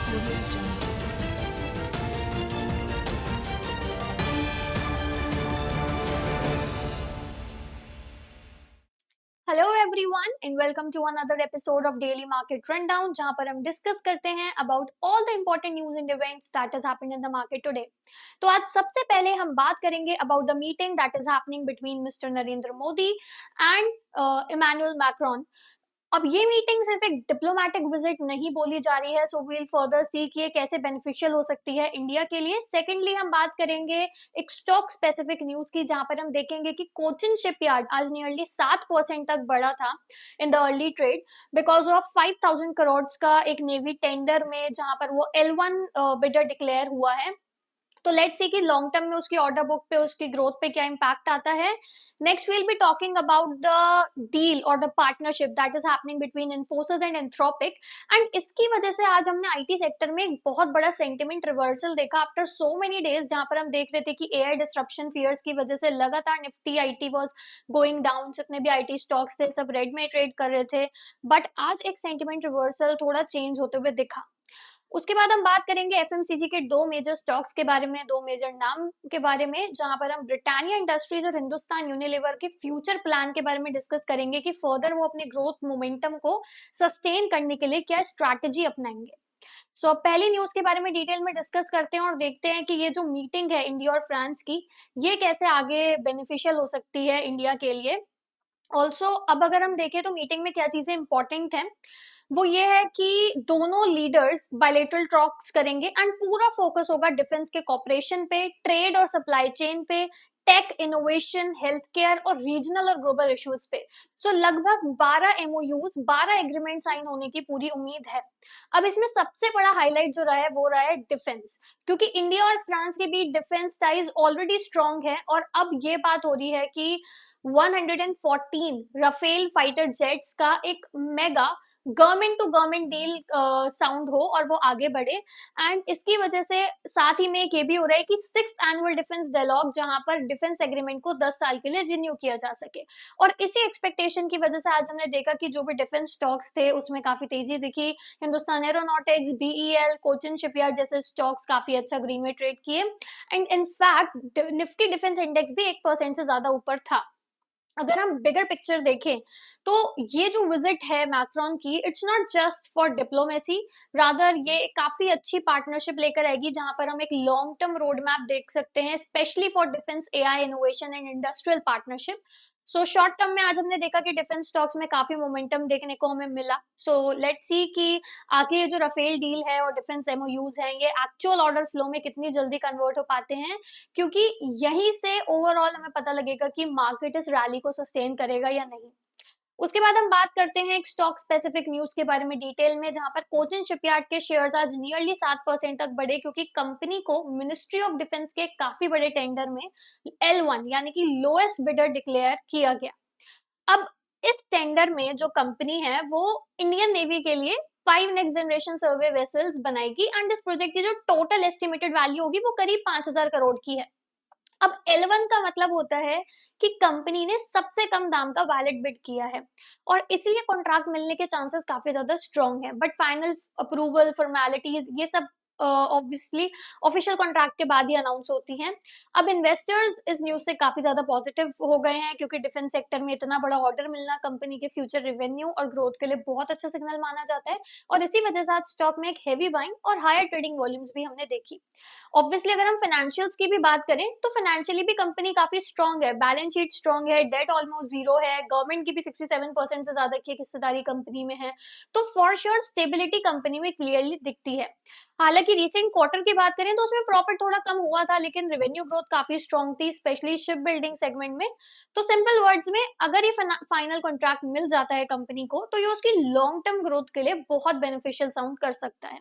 Audio Jungle. Hello everyone and welcome to another episode of daily market rundown, जहां पर हम discuss करते हैं about all the important news and events that is happened in the market today. तो आज सबसे पहले हम बात करेंगे about the meeting that is happening between mister Narendra Modi and Emmanuel Macron. अब ये मीटिंग सिर्फ एक डिप्लोमेटिक विजिट नहीं बोली जा रही है, सो वील फर्दर सी कि ये कैसे बेनिफिशियल हो सकती है इंडिया के लिए। सेकेंडली हम बात करेंगे एक स्टॉक स्पेसिफिक न्यूज की, जहां पर हम देखेंगे कि कोचिन शिपयार्ड आज नियरली 7% तक बढ़ा था in the early trade because of 5,000 crore का एक नेवी टेंडर में, जहां पर वो L1 बिडर डिक्लेयर हुआ है। तो लेट्स सी कि लॉन्ग टर्म में उसकी ऑर्डर बुक पे, उसकी ग्रोथ पे क्या इम्पैक्ट आता है। Next we'll be talking about the deal और the partnership that is happening between Infosys and Anthropic, and इसकी वजह से आज हमने आईटी सेक्टर में एक बहुत बड़ा सेंटिमेंट रिवर्सल देखा आफ्टर सो मेनी डेज, जहां पर हम देख रहे थे कि एआई डिस्ट्रप्शन फियर्स की वजह से लगातार Nifty IT was going down. जितने भी आईटी स्टॉक्स थे सब रेड में ट्रेड कर रहे थे, बट आज एक सेंटिमेंट रिवर्सल थोड़ा चेंज होते हुए दिखा। उसके बाद हम बात करेंगे एफएमसीजी के दो मेजर स्टॉक्स के बारे में, दो मेजर नाम के बारे में, जहां पर हम ब्रिटानिया इंडस्ट्रीज और हिंदुस्तान यूनिलीवर के फ्यूचर प्लान के बारे में डिस्कस करेंगे कि फर्दर वो अपने ग्रोथ मोमेंटम को सस्टेन करने के लिए क्या स्ट्रैटेजी अपनाएंगे। सो अब पहली न्यूज के बारे में डिटेल में डिस्कस करते हैं और देखते हैं कि ये जो मीटिंग है इंडिया और फ्रांस की, ये कैसे आगे बेनिफिशियल हो सकती है इंडिया के लिए। ऑल्सो अब अगर हम देखें तो मीटिंग में क्या चीजें इंपॉर्टेंट हैं, वो ये है कि दोनों लीडर्स बायलेटरल टॉक्स करेंगे एंड पूरा फोकस होगा डिफेंस के कॉपरेशन पे, ट्रेड और सप्लाई चेन पे, टेक इनोवेशन, हेल्थ केयर और रीजनल और ग्लोबल इश्यूज पे। सो लगभग 12 एमओयूज, 12 एग्रीमेंट साइन होने की पूरी उम्मीद है। अब इसमें सबसे बड़ा हाईलाइट जो रहा है वो रहा है डिफेंस, क्योंकि इंडिया और फ्रांस के बीच डिफेंस टाइज ऑलरेडी स्ट्रांग है और अब ये बात हो रही है कि 114 राफेल फाइटर जेट्स का एक mega government to government deal sound हो और वो आगे बढ़े। एंड इसकी वजह से साथ ही में एक ये भी हो रहा है कि 6th एनुअल डिफेंस डायलॉग, जहां पर डिफेंस एग्रीमेंट को 10 साल के लिए रिन्यू किया जा सके। और इसी एक्सपेक्टेशन की वजह से आज हमने देखा कि जो भी डिफेंस स्टॉक्स थे उसमें काफी तेजी दिखी। Hindustan aeronautics, BEL, Cochin shipyard जैसे स्टॉक्स काफी अच्छा ग्रीन में ट्रेड किए। And in fact Nifty defence index भी 1% से ज्यादा ऊपर था। अगर हम बिगर पिक्चर देखें तो ये जो विजिट है मैक्रोन की, it's not just for diplomacy, rather ये काफी अच्छी पार्टनरशिप लेकर आएगी, जहां पर हम एक लॉन्ग टर्म रोड मैप देख सकते हैं specially for defence, AI innovation and industrial partnership. So short term में आज हमने देखा कि डिफेंस स्टॉक्स में काफी मोमेंटम देखने को हमें मिला। सो लेट्स सी कि आगे ये जो राफेल डील है और डिफेंस एमओयूज हैं, ये एक्चुअल ऑर्डर फ्लो में कितनी जल्दी कन्वर्ट हो पाते हैं, क्योंकि यहीं से ओवरऑल हमें पता लगेगा कि मार्केट इस रैली को सस्टेन करेगा या नहीं। उसके बाद हम बात करते हैं एक स्टॉक स्पेसिफिक न्यूज के बारे में डिटेल में, जहां पर कोचिन शिपयार्ड के शेयर्स आज नियरली 7% तक बढ़े, क्योंकि कंपनी को मिनिस्ट्री ऑफ डिफेंस के काफी बड़े टेंडर में L1 यानी कि लोएस्ट बिडर डिक्लेयर किया गया। अब इस टेंडर में जो कंपनी है वो इंडियन नेवी के लिए 5 नेक्स्ट जनरेशन सर्वे वेसल्स बनाएगी एंड इस प्रोजेक्ट की जो टोटल एस्टिमेटेड वैल्यू होगी वो करीब 5,000 करोड़ की है। अब L1 का मतलब होता है कि कंपनी ने सबसे कम दाम का वैलिड बिड किया है और इसलिए कॉन्ट्रैक्ट मिलने के चांसेस काफी ज्यादा स्ट्रांग है, बट फाइनल अप्रूवल फॉर्मेलिटीज ये सब ऑब्वियसली ऑफिशियल कॉन्ट्रैक्ट के बाद ही अनाउंस होती हैं। अब इन्वेस्टर्स इस न्यूज से काफी ज्यादा पॉजिटिव हो गए हैं, क्योंकि डिफेंस सेक्टर में इतना बड़ा ऑर्डर मिलना कंपनी के फ्यूचर रेवेन्यू और ग्रोथ के लिए बहुत अच्छा सिग्नल माना जाता है, और इसी वजह से आज स्टॉक में एक हेवी बाइंग और हायर ट्रेडिंग वॉल्यूम्स भी हमने देखी। ऑब्वियसली अगर हम फाइनेंशियल्स की भी बात करें तो फाइनेंशियली भी कंपनी काफी स्ट्रांग है, बैलेंस शीट स्ट्रांग है, डेट ऑलमोस्ट जीरो है, गवर्नमेंट की भी 67% से ज्यादा की हिस्सेदारी कंपनी में है। तो फॉर श्योर स्टेबिलिटी कंपनी में क्लियरली दिखती है। हालांकि रिसेंट क्वार्टर की बात करें तो उसमें प्रॉफिट थोड़ा कम हुआ था, लेकिन रेवेन्यू ग्रोथ काफी स्ट्रांग थी, स्पेशली शिप बिल्डिंग सेगमेंट में। तो सिंपल वर्ड्स में अगर ये फाइनल कॉन्ट्रैक्ट मिल जाता है कंपनी को, तो ये उसकी लॉन्ग टर्म ग्रोथ के लिए बहुत बेनिफिशियल साउंड कर सकता है।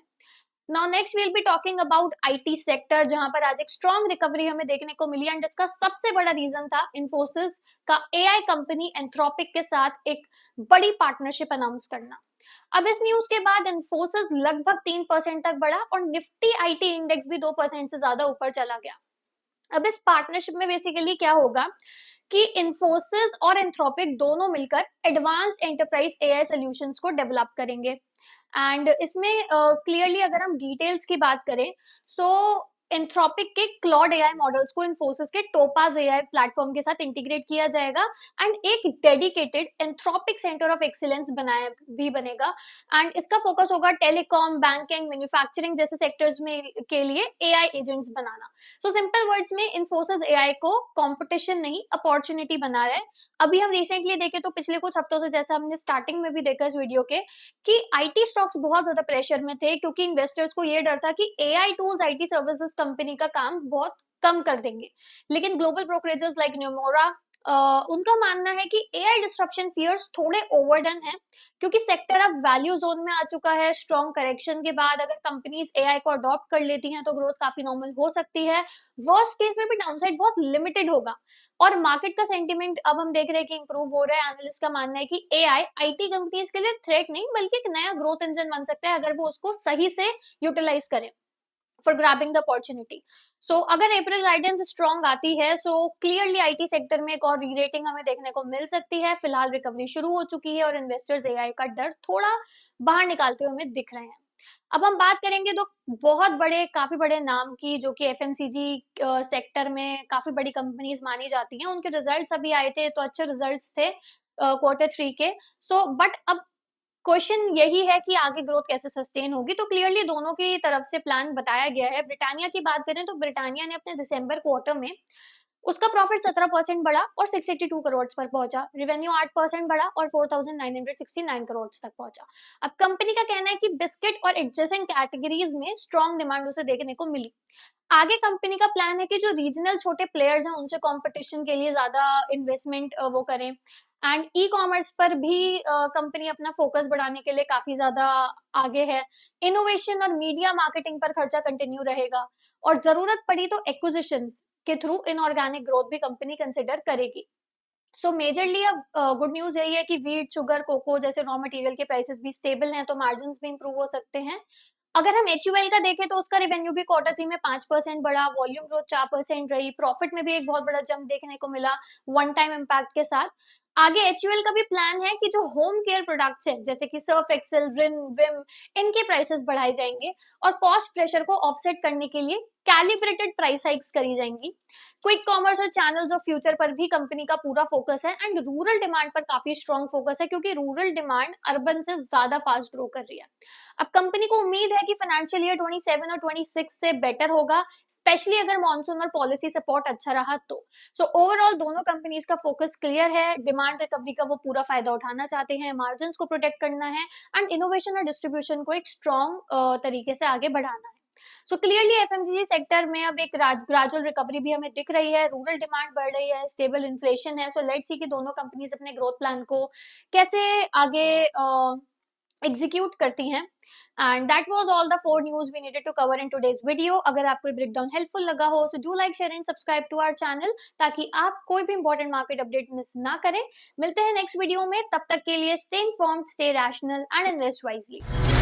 Now next we'll be talking about IT sector, जहां पर आज एक स्ट्रॉन्ग रिकवरी हमें देखने को मिली एंड इसका सबसे बड़ा रीजन था इन्फोसिस का एआई कंपनी एंथ्रोपिक के साथ एक बड़ी पार्टनरशिप अनाउंस करना। अब इस न्यूज के बाद इन्फोसिस लगभग 3% तक बढ़ा और निफ्टी आईटी इंडेक्स भी 2% से ज्यादा ऊपर चला गया। अब इस पार्टनरशिप में बेसिकली क्या होगा कि इन्फोसिस और एंथ्रोपिक दोनों मिलकर एडवांस्ड एंटरप्राइज एआई सॉल्यूशंस को डेवलप करेंगे एंड इसमें क्लियरली अगर हम डिटेल्स की बात करें, सो एंथ्रोपिक के क्लॉड एआई मॉडल्स को इन्फोसिस के टोपाज एआई प्लेटफॉर्म के साथ इंटीग्रेट किया जाएगा एंड एक dedicated Anthropic centre of excellence बनाया भी बनेगा। एंड इसका फोकस होगा टेलीकॉम, बैंकिंग, मैन्युफैक्चरिंग जैसे सेक्टर्स में के लिए एआई एजेंट्स बनाना। सो सिंपल वर्ड्स में इन्फोसिस एआई को कंपटीशन नहीं अपॉर्चुनिटी बना रहा है। अभी हम रिसेंटली देखें तो पिछले कुछ हफ्तों से, जैसा हमने स्टार्टिंग में भी देखा इस वीडियो के, कि आईटी स्टॉक्स बहुत ज्यादा प्रेशर में थे क्योंकि इन्वेस्टर्स को ये डर था कि AI tools IT services company का काम बहुत कम कर देंगे। लेकिन ग्लोबल ब्रोकरेजेस लाइक न्यूमोरा, उनका मानना है कि एआई डिस्ट्रप्शन फियर्स थोड़े ओवरडन है क्योंकि सेक्टर अब वैल्यू जोन में आ चुका है। स्ट्रॉन्ग करेक्शन के बाद अगर कंपनीज एआई को अडॉप्ट कर लेती हैं तो ग्रोथ काफी नॉर्मल हो सकती है। वर्स्ट केस में भी डाउनसाइड बहुत लिमिटेड होगा। और मार्केट का सेंटीमेंट अब हम देख रहे हैं कि इंप्रूव हो रहा है। एनालिस्ट का मानना है कि एआई आईटी कंपनीज के लिए थ्रेट नहीं बल्कि एक नया ग्रोथ इंजन बन सकता है अगर वो उसको सही से यूटिलाइज करें फॉर ग्रैबिंग द अपॉर्चुनिटी। सो अगर अप्रैल गाइडेंस स्ट्रॉन्ग आती है, सो क्लियरली आईटी सेक्टर में एक और री-रेटिंग हमें देखने को मिल सकती है। फिलहाल रिकवरी शुरू हो चुकी है और इन्वेस्टर्स एआई का डर थोड़ा बाहर निकालते हुए हमें दिख रहे हैं। अब हम बात करेंगे तो बहुत बड़े, काफी बड़े नाम की, जो कि एफएमसीजी सेक्टर में काफी बड़ी कंपनीज मानी जाती हैं। उनके रिजल्ट्स अभी आए थे तो अच्छे रिजल्ट्स थे Q3 के। सो बट अब क्वेश्चन यही है कि आगे ग्रोथ कैसे सस्टेन होगी। तो क्लियरली दोनों की तरफ से प्लान बताया गया है। ब्रिटानिया की बात करें तो ब्रिटानिया ने अपने दिसंबर क्वार्टर में उसका प्रॉफिट 17% बढ़ा और 682 करोड़ पर पहुंचा। रेवेन्यू 8% बढ़ा और 4,969 करोड़ तक पहुंचा। अब कंपनी का कहना है कि बिस्किट और एडजेसेंट कैटेगरीज में स्ट्रॉन्ग डिमांड उसे देखने को मिली। आगे कंपनी का प्लान है कि जो रीजनल छोटे प्लेयर्स हैं उनसे कंपटीशन के लिए ज्यादा इन्वेस्टमेंट वो करें। एंड ई कॉमर्स पर भी कंपनी अपना फोकस बढ़ाने के लिए काफी ज्यादा आगे है। इनोवेशन और मीडिया मार्केटिंग पर खर्चा कंटिन्यू रहेगा और जरूरत पड़ी तो एक्विजिशंस के थ्रू इनऑर्गेनिक ग्रोथ भी कंपनी कंसिडर करेगी। सो मेजरली अब गुड न्यूज यही है कि व्हीट, शुगर, कोको जैसे रॉ मटेरियल के प्राइसेस भी स्टेबल हैं तो मार्जिन भी इंप्रूव हो सकते हैं। अगर हम एचयूएल का देखें तो उसका रेवेन्यू भी Q3 में 5% बढ़ा, वॉल्यूम ग्रोथ 4% रही, प्रॉफिट में भी एक बहुत बड़ा जंप देखने को मिला वन टाइम इम्पैक्ट के साथ। आगे एचयूएल का भी प्लान है कि जो होम केयर प्रोडक्ट्स हैं जैसे कि सर्फ एक्सेल, रिन, विम, इनके प्राइसेस बढ़ाए जाएंगे और कॉस्ट प्रेशर को ऑफसेट करने के लिए कैलिब्रेटेड प्राइस हाइक्स करी जाएंगी। क्विक कॉमर्स और चैनल्स ऑफ फ्यूचर पर भी कंपनी का पूरा फोकस है एंड रूरल डिमांड पर काफी स्ट्रॉन्ग फोकस है क्योंकि रूरल डिमांड अर्बन से ज्यादा फास्ट ग्रो कर रही है। अब कंपनी को उम्मीद है कि फाइनेंशियल ईयर 27 और 26 से बेटर होगा, स्पेशली अगर मॉनसून और पॉलिसी सपोर्ट अच्छा रहा तो। सो ओवरऑल दोनों कंपनीज का फोकस क्लियर है। डिमांड रिकवरी का वो पूरा फायदा उठाना चाहते हैं, मार्जिन को प्रोटेक्ट करना है एंड इनोवेशन और डिस्ट्रीब्यूशन को एक स्ट्रॉन्ग तरीके से आगे बढ़ाना है। सो क्लियरली एफएमसीजी सेक्टर में अब एक ग्रेजुअल रिकवरी भी हमें दिख रही है, रूरल डिमांड बढ़ रही है, स्टेबल इन्फ्लेशन है। सो लेट्स सी कि दोनों कंपनीज अपने ग्रोथ प्लान को कैसे आगे एग्जीक्यूट करती हैं। And that was all the 4 news we needed to cover in today's video. अगर आपको ये ब्रेकडाउन हेल्पफुल लगा हो so do like, share and subscribe to our channel ताकि आप कोई भी इंपॉर्टेंट मार्केट अपडेट मिस ना करें। मिलते हैं नेक्स्ट वीडियो में, तब तक के लिए stay informed, stay rational and invest wisely.